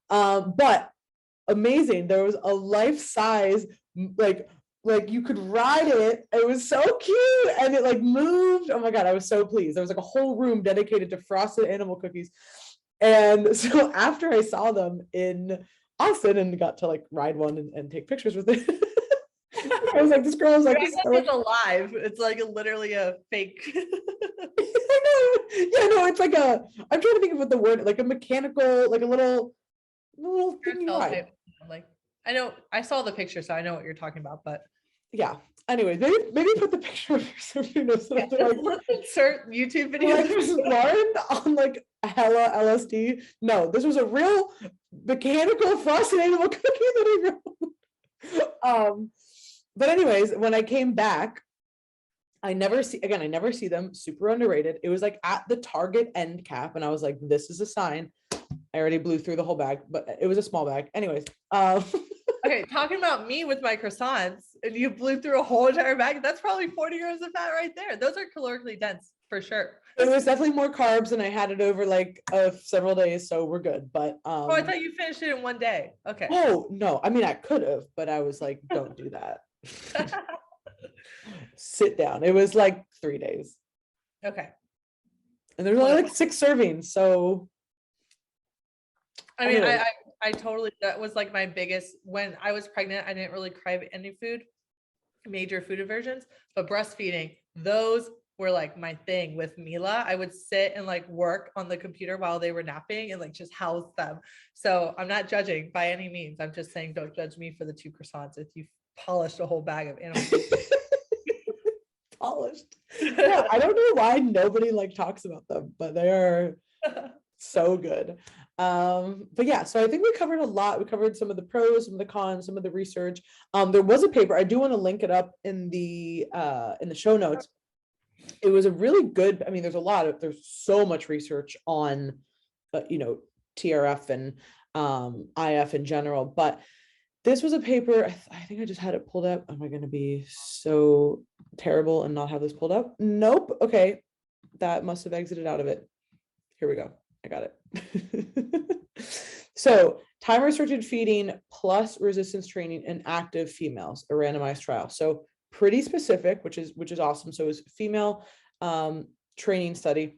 Speaker 1: But amazing. There was a life-size, like you could ride it. It was so cute and it like moved. Oh my God, I was so pleased. There was like a whole room dedicated to frosted animal cookies. And so after I saw them in Austin and got to like ride one and take pictures with it, I was like, this girl was like,
Speaker 2: It's alive. It's like literally a fake.
Speaker 1: I know. Yeah, no, it's like I'm trying to think of what the word, like a mechanical, like a little thing you ride.
Speaker 2: Like, I know, I saw the picture, so I know what you're talking about, but
Speaker 1: Yeah. Anyway, maybe put the picture of so you know, so
Speaker 2: yeah, let's insert YouTube video.
Speaker 1: like Lauren on like hella LSD. No, this was a real mechanical frosted animal cookie that I wrote. But anyways, when I came back, I never see them. Super underrated. It was like at the Target end cap, and I was like, this is a sign. I already blew through the whole bag, but it was a small bag. Anyways,
Speaker 2: okay, talking about me with my croissants, and you blew through a whole entire bag. That's probably 40 grams of fat right there. Those are calorically dense for sure.
Speaker 1: It was definitely more carbs, and I had it over like several days, so we're good. But
Speaker 2: oh, I thought you finished it in one day. Okay.
Speaker 1: Oh no, I mean I could have, but I was like, don't do that. Sit down. It was like 3 days.
Speaker 2: Okay.
Speaker 1: And there's only like 6 servings, so
Speaker 2: I mean, I totally, that was like my biggest, when I was pregnant, I didn't really crave any food, major food aversions, but breastfeeding, those were like my thing with Mila. I would sit and like work on the computer while they were napping and like just house them. So I'm not judging by any means. I'm just saying, don't judge me for the 2 croissants if you polished a whole bag of animal food.
Speaker 1: Polished. Yeah, I don't know why nobody like talks about them, but they are so good. But yeah, so I think we covered a lot. We covered some of the pros, some of the cons, some of the research. There was a paper, I do want to link it up in the show notes. It was a really good, I mean, there's so much research on TRF and IF in general, but this was a paper, I think I just had it pulled up. Am I going to be so terrible and not have this pulled up? Nope. Okay. That must have exited out of it. Here we go. I got it. So time restricted feeding plus resistance training in active females, a randomized trial. So pretty specific, which is awesome. So it was female training study.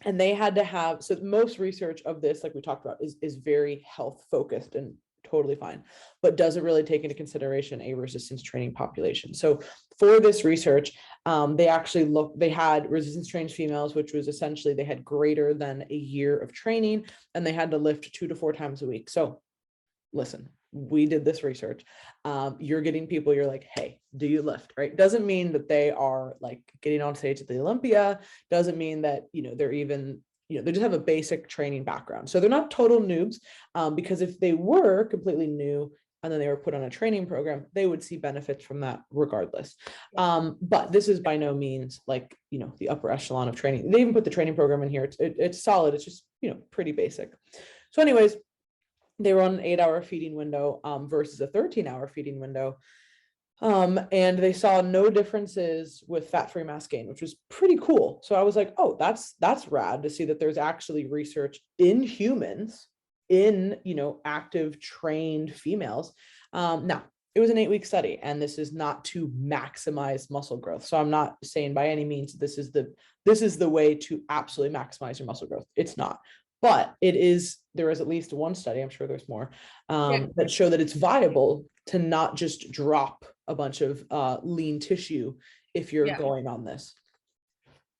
Speaker 1: And they had to have, so most research of this, like we talked about, is very health focused and totally fine, but doesn't really take into consideration a resistance training population. So for this research, they had resistance trained females, which was essentially they had greater than a year of training and they had to lift 2 to 4 times a week. So listen, we did this research. You're getting people, you're like, hey, do you lift, right? Doesn't mean that they are like getting on stage at the Olympia. Doesn't mean that, they're even, they just have a basic training background. So they're not total noobs, because if they were completely new and then they were put on a training program, they would see benefits from that regardless. But this is by no means like, the upper echelon of training. They even put the training program in here. It's solid. It's just, pretty basic. So anyways, they were on an 8-hour feeding window versus a 13-hour feeding window. And they saw no differences with fat-free mass gain, which was pretty cool. So I was like, oh, that's rad to see that there's actually research in humans, in, active trained females. Now, it was an 8-week study, and this is not to maximize muscle growth. So I'm not saying by any means this is the way to absolutely maximize your muscle growth. It's not. But there is at least one study, I'm sure there's more, that show that it's viable to not just drop a bunch of lean tissue if you're going on this.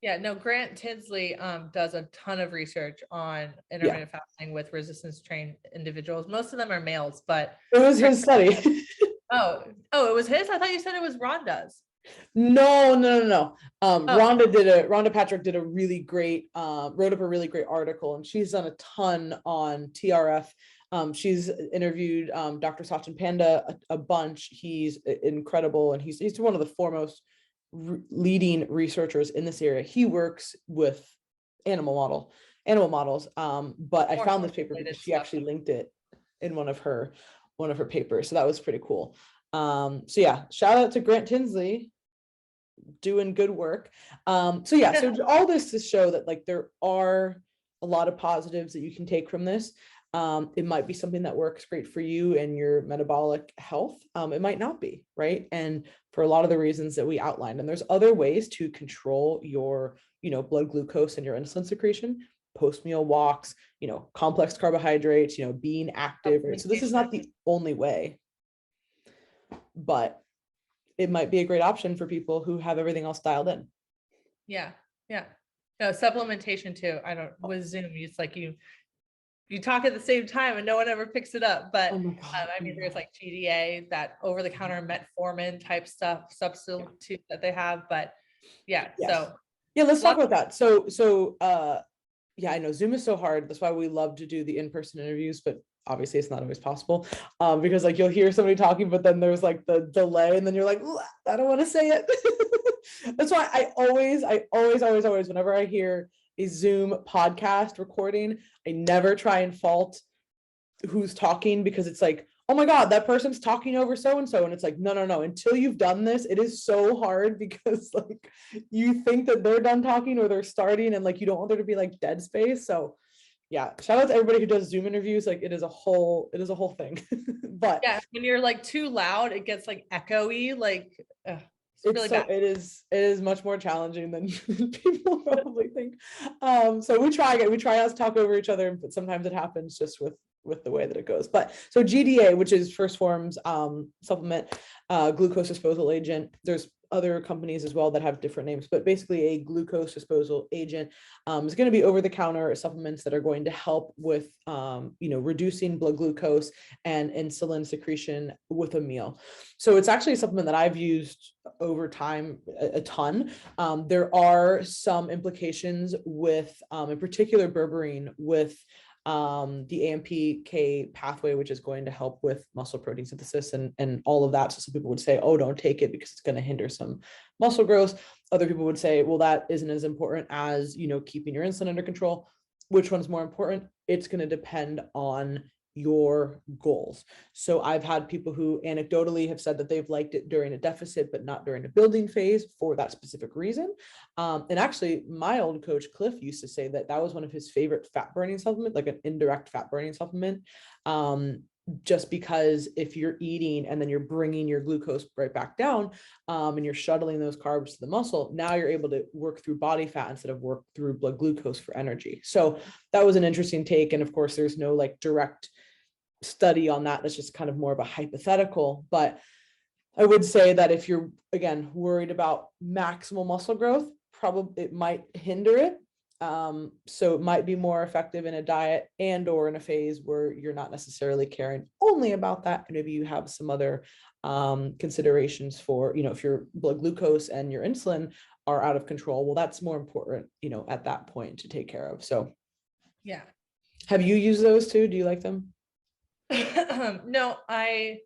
Speaker 2: Yeah, no, Grant Tinsley does a ton of research on intermittent fasting with resistance trained individuals. Most of them are males, but
Speaker 1: it was his study.
Speaker 2: Oh, it was his? I thought you said it was Rhonda's.
Speaker 1: No. Rhonda Patrick did a really great, wrote up a really great article, and she's done a ton on TRF. She's interviewed Dr. Sachin Panda a bunch. He's incredible, and he's one of the foremost leading researchers in this area. He works with animal models. But I found this paper because she actually linked it in one of her papers. So that was pretty cool. So yeah, shout out to Grant Tinsley doing good work. So yeah, so all this to show that like there are a lot of positives that you can take from this. It might be something that works great for you and your metabolic health. It might not be, right? And for a lot of the reasons that we outlined, and there's other ways to control your, blood glucose and your insulin secretion, post-meal walks, complex carbohydrates, being active, right? So this is not the only way, but it might be a great option for people who have everything else dialed in.
Speaker 2: Yeah. Yeah. No, supplementation too. I don't, with Zoom, it's like you talk at the same time and no one ever picks it up. But I mean, there's like GDA, that over the counter metformin type stuff, substitute that they have. But yeah, so
Speaker 1: yeah, let's talk about that. So yeah, I know Zoom is so hard. That's why we love to do the in-person interviews, but obviously it's not always possible, because like you'll hear somebody talking, but then there's like the delay, and then you're like, I don't want to say it. That's why I always, whenever I hear a Zoom podcast recording, I never try and fault who's talking, because it's like, oh my God, that person's talking over so-and-so. And it's like, no, until you've done this, it is so hard, because like you think that they're done talking or they're starting, and like you don't want there to be like dead space. So yeah, shout out to everybody who does Zoom interviews. Like it is a whole thing. But
Speaker 2: yeah, when you're like too loud, it gets like echoey, like it's really bad.
Speaker 1: It is much more challenging than people probably think. So we try not to talk over each other, but sometimes it happens just with the way that it goes. But so GDA, which is First Form's supplement, glucose disposal agent. There's other companies as well that have different names, but basically a glucose disposal agent is going to be over-the-counter supplements that are going to help with reducing blood glucose and insulin secretion with a meal. So it's actually a supplement that I've used over time a ton. There are some implications with in particular berberine with the AMPK pathway, which is going to help with muscle protein synthesis and all of that. So some people would say, oh, don't take it because it's going to hinder some muscle growth. Other people would say, well, that isn't as important as, keeping your insulin under control. Which one's more important? It's going to depend on your goals. So I've had people who anecdotally have said that they've liked it during a deficit, but not during a building phase for that specific reason. And actually my old coach, Cliff, used to say that was one of his favorite fat burning supplement, like an indirect fat burning supplement. Just because if you're eating and then you're bringing your glucose right back down, and you're shuttling those carbs to the muscle, now you're able to work through body fat instead of work through blood glucose for energy. So that was an interesting take. And of course, there's no like direct study on that. That's just kind of more of a hypothetical. But I would say that if you're, again, worried about maximal muscle growth, probably it might hinder it. So it might be more effective in a diet and or in a phase where you're not necessarily caring only about that. And maybe you have some other considerations for, if your blood glucose and your insulin are out of control. Well, that's more important, at that point to take care of. So
Speaker 2: yeah.
Speaker 1: Have you used those too? Do you like them?
Speaker 2: No, I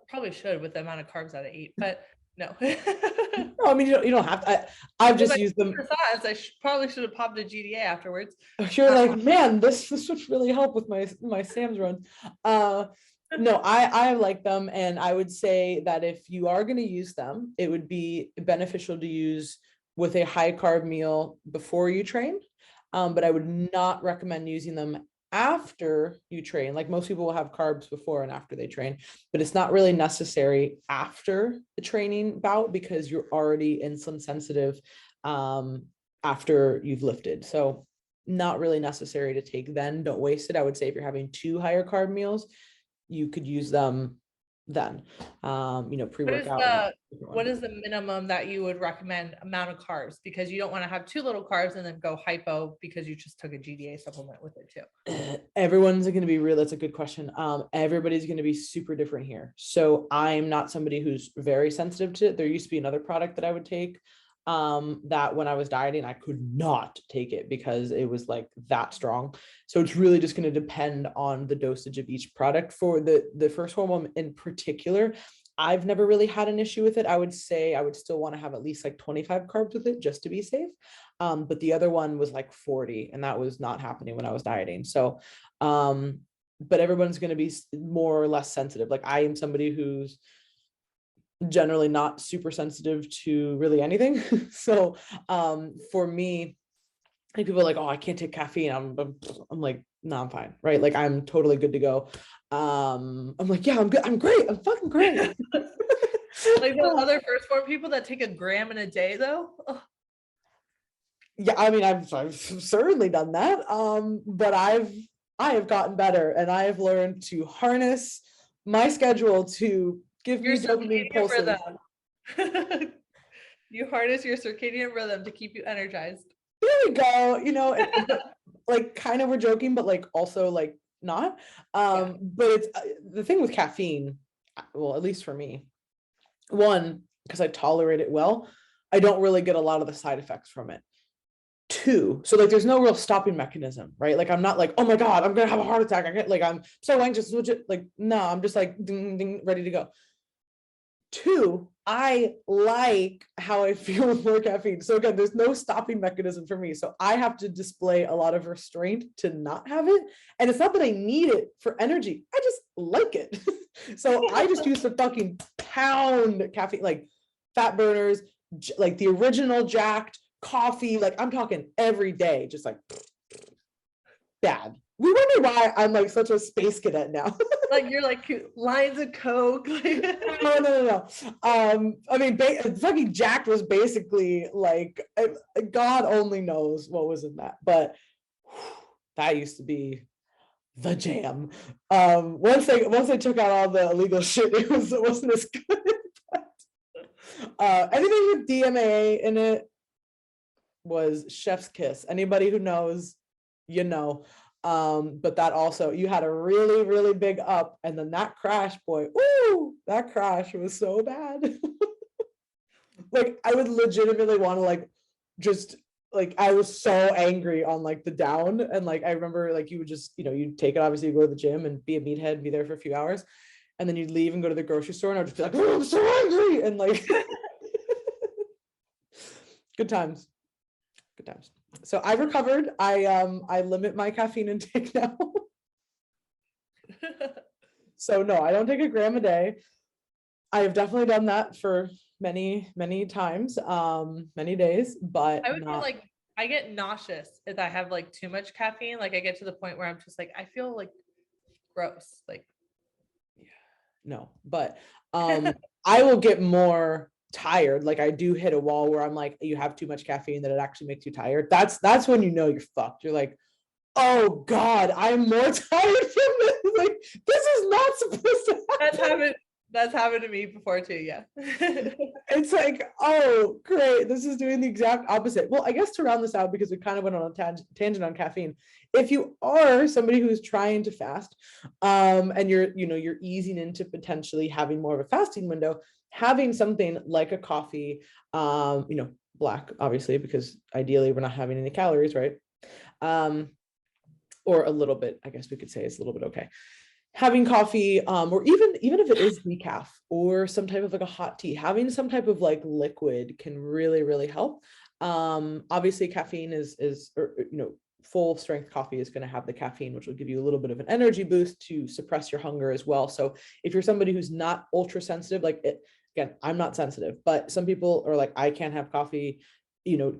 Speaker 2: probably should with the amount of carbs that I eat, but no.
Speaker 1: No, I mean, you don't have to. I've just used them.
Speaker 2: Thoughts, I probably should have popped a GDA afterwards.
Speaker 1: You're like, man, this would really help with my Sam's run. No, I like them. And I would say that if you are going to use them, it would be beneficial to use with a high carb meal before you train. But I would not recommend using them after you train. Like most people will have carbs before and after they train, but it's not really necessary after the training bout because you're already insulin sensitive after you've lifted. So not really necessary to take then. Don't waste it. I would say if you're having 2 higher carb meals, you could use them then, pre-workout.
Speaker 2: What is the minimum that you would recommend amount of carbs? Because you don't want to have too little carbs and then go hypo because you just took a GDA supplement with it too.
Speaker 1: Everyone's going to be real. That's a good question. Everybody's going to be super different here. So I'm not somebody who's very sensitive to it. There used to be another product that I would take that when I was dieting, I could not take it because it was like that strong. So it's really just going to depend on the dosage of each product. For the first hormone in particular, I've never really had an issue with it. I would say I would still want to have at least like 25 carbs with it just to be safe. But the other one was like 40 and that was not happening when I was dieting. So, but everyone's going to be more or less sensitive. Like I am somebody who's generally not super sensitive to really anything. So for me, like people are like, oh, I can't take caffeine. I'm like, no, I'm fine, right? Like I'm totally good to go. I'm like, yeah, I'm good. I'm great. I'm fucking great.
Speaker 2: Like the other first born people that take a gram in a day though. Ugh.
Speaker 1: Yeah, I mean, I've certainly done that. But I have gotten better, and I have learned to harness my schedule to give
Speaker 2: Your
Speaker 1: me dopamine
Speaker 2: circadian
Speaker 1: pulses.
Speaker 2: rhythm. You harness your circadian rhythm to keep you energized.
Speaker 1: There we go. But like kind of we're joking, but like also like not.
Speaker 2: Yeah.
Speaker 1: But it's the thing with caffeine, well, at least for me, one, because I tolerate it well, I don't really get a lot of the side effects from it. Two, so like there's no real stopping mechanism, right? Like I'm not like, oh my God, I'm gonna have a heart attack. I'm so anxious. Like, no, I'm just like ding, ding, ready to go. Two, I like how I feel with more caffeine. So again, there's no stopping mechanism for me. So I have to display a lot of restraint to not have it. And it's not that I need it for energy. I just like it. So I just used to fucking pound caffeine, like fat burners, like the original Jacked coffee. Like I'm talking every day, just like bad. We wonder why I'm like such a space cadet now.
Speaker 2: Like you're like lines of coke.
Speaker 1: No. I mean, fucking Jacked was basically like God only knows what was in that, but that used to be the jam. Once they took out all the illegal shit, it wasn't as good. But, anything with DMAA in it was chef's kiss. Anybody who knows, you know. But that also, you had a really, really big up, and then that crash, boy, ooh, that crash was so bad. Like I would legitimately want to like just like I was so angry on like the down, and like I remember like you would just you'd take it, obviously you go to the gym and be a meathead, be there for a few hours, and then you'd leave and go to the grocery store, and I'd just be like, oh, I'm so angry, and like good times. Good times. So I recovered. I limit my caffeine intake now. So no, I don't take a gram a day. I have definitely done that for many, many times, many days, but
Speaker 2: I would feel
Speaker 1: not.
Speaker 2: like I get nauseous if I have like too much caffeine. Like I get to the point where I'm just like, I feel like gross. Like,
Speaker 1: No, but I will get more tired. Like I do hit a wall where I'm like, you have too much caffeine that it actually makes you tired. That's when you know you're fucked. You're like, oh God, I'm more tired from this. Like this is not supposed to happen.
Speaker 2: that's happened to me before too. Yeah.
Speaker 1: It's like, oh great, this is doing the exact opposite. Well, I guess to round this out, because we kind of went on a tangent on caffeine, if you are somebody who's trying to fast, and you're easing into potentially having more of a fasting window, having something like a coffee, black, obviously, because ideally we're not having any calories, right? Or a little bit, I guess we could say it's a little bit okay. Having coffee, or even if it is decaf or some type of like a hot tea, having some type of like liquid can really, really help. Obviously caffeine is full strength coffee is going to have the caffeine, which will give you a little bit of an energy boost to suppress your hunger as well. So if you're somebody who's not ultra sensitive, like again, I'm not sensitive, but some people are like, I can't have coffee,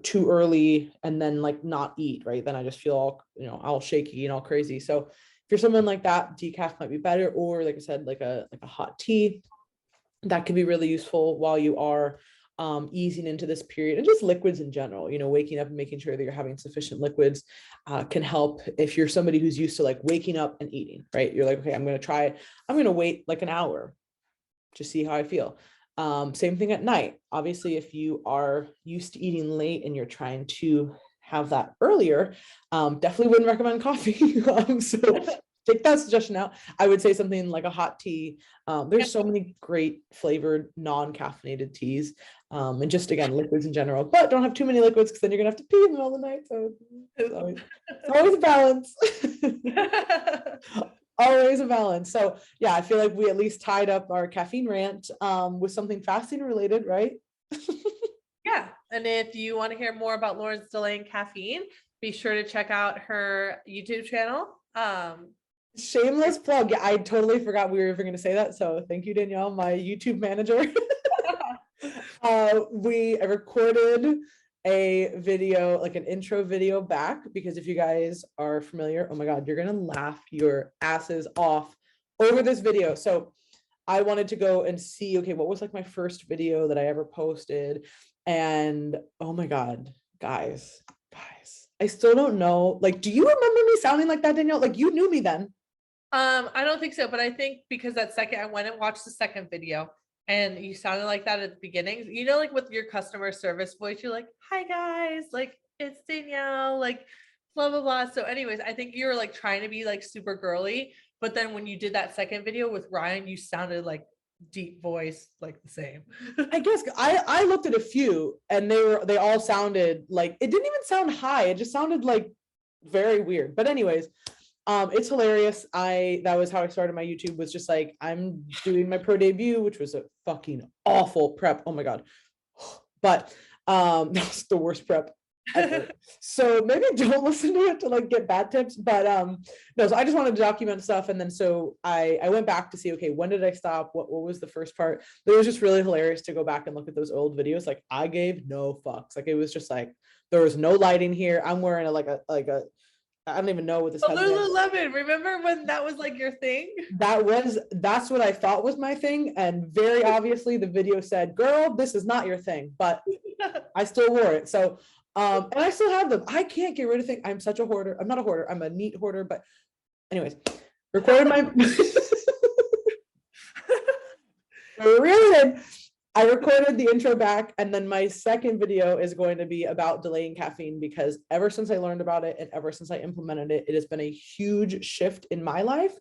Speaker 1: too early and then like not eat, right? Then I just feel all, all shaky and all crazy. So if you're someone like that, decaf might be better, or like I said, like a hot tea, that can be really useful while you are easing into this period, and just liquids in general. Waking up and making sure that you're having sufficient liquids can help. If you're somebody who's used to like waking up and eating, right? You're like, okay, I'm going to wait like an hour to see how I feel. Same thing at night. Obviously, if you are used to eating late and you're trying to have that earlier, definitely wouldn't recommend coffee. So take that suggestion out. I would say something like a hot tea. There's so many great flavored non-caffeinated teas, and just again liquids in general, but don't have too many liquids because then you're gonna have to pee in the middle of the night. So it's always a balance. Always a balance. So yeah, I feel like we at least tied up our caffeine rant with something fasting related, right?
Speaker 2: Yeah. And if you want to hear more about Lauren's delaying caffeine, be sure to check out her YouTube channel.
Speaker 1: Shameless plug. Yeah, I totally forgot we were even going to say that. So thank you, Danielle, my YouTube manager. I recorded a video, like an intro video back, because if you guys are familiar, oh my God, you're gonna laugh your asses off over this video. So I wanted to go and see, okay, what was like my first video that I ever posted? And oh my God, guys, I still don't know. Like, do you remember me sounding like that, Danielle? Like, you knew me then.
Speaker 2: I don't think so, but I think because I went and watched the second video and you sounded like that at the beginning. You know, like with your customer service voice, you're like, "Hi guys, like it's Danielle, like blah blah blah." So, anyways, I think you were like trying to be like super girly, but then when you did that second video with Ryan, you sounded like deep voice, like the same.
Speaker 1: I guess I looked at a few and they all sounded like, it didn't even sound high. It just sounded like very weird. But anyways, it's hilarious. That was how I started my YouTube, was just like, I'm doing my pro debut, which was a fucking awful prep. Oh my God. But that was the worst prep ever. So maybe don't listen to it to like get bad tips. But no, so I just wanted to document stuff. And then so I went back to see, okay, when did I stop? What was the first part? It was just really hilarious to go back and look at those old videos. Like, I gave no fucks. Like, it was just like, there was no lighting here. I'm wearing a I don't even know what this
Speaker 2: is. Lululemon. Remember when that was like your thing?
Speaker 1: That's what I thought was my thing. And very obviously the video said, girl, this is not your thing, but I still wore it. So, and I still have them. I can't get rid of things. I'm such a hoarder. I'm not a hoarder. I'm a neat hoarder, but anyways, recorded my, I recorded the intro back, and then my second video is going to be about delaying caffeine, because ever since I learned about it and ever since I implemented it, it has been a huge shift in my life.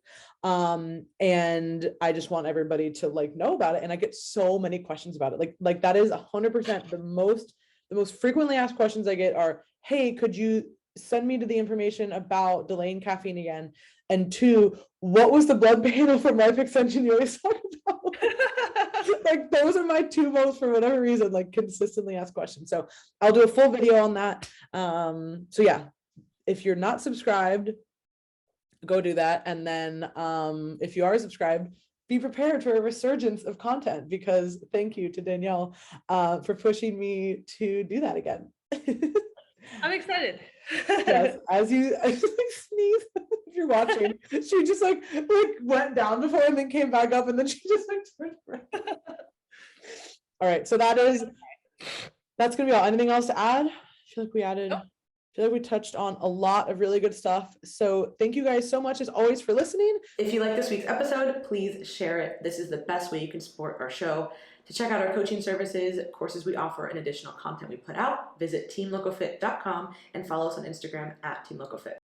Speaker 1: And I just want everybody to like know about it. And I get so many questions about it. Like that is 100% the most frequently asked questions I get are, hey, could you send me to the information about delaying caffeine again? And 2, what was the blood panel from life extension you always talk about? Like, those are my 2 most, for whatever reason, like consistently asked questions. So I'll do a full video on that. So yeah, if you're not subscribed, go do that. And then if you are subscribed, be prepared for a resurgence of content, because thank you to Danielle for pushing me to do that again.
Speaker 2: I'm excited.
Speaker 1: Yes, as you sneeze, if you're watching, she just like went down before and then came back up, and then she just like turned around. All right, so that's gonna be all. Anything else to add? I feel like we touched on a lot of really good stuff. So thank you guys so much, as always, for listening.
Speaker 3: If you like this week's episode, please share it. This is the best way you can support our show. To check out our coaching services, courses we offer, and additional content we put out, visit teamlocofit.com and follow us on Instagram @teamlocofit.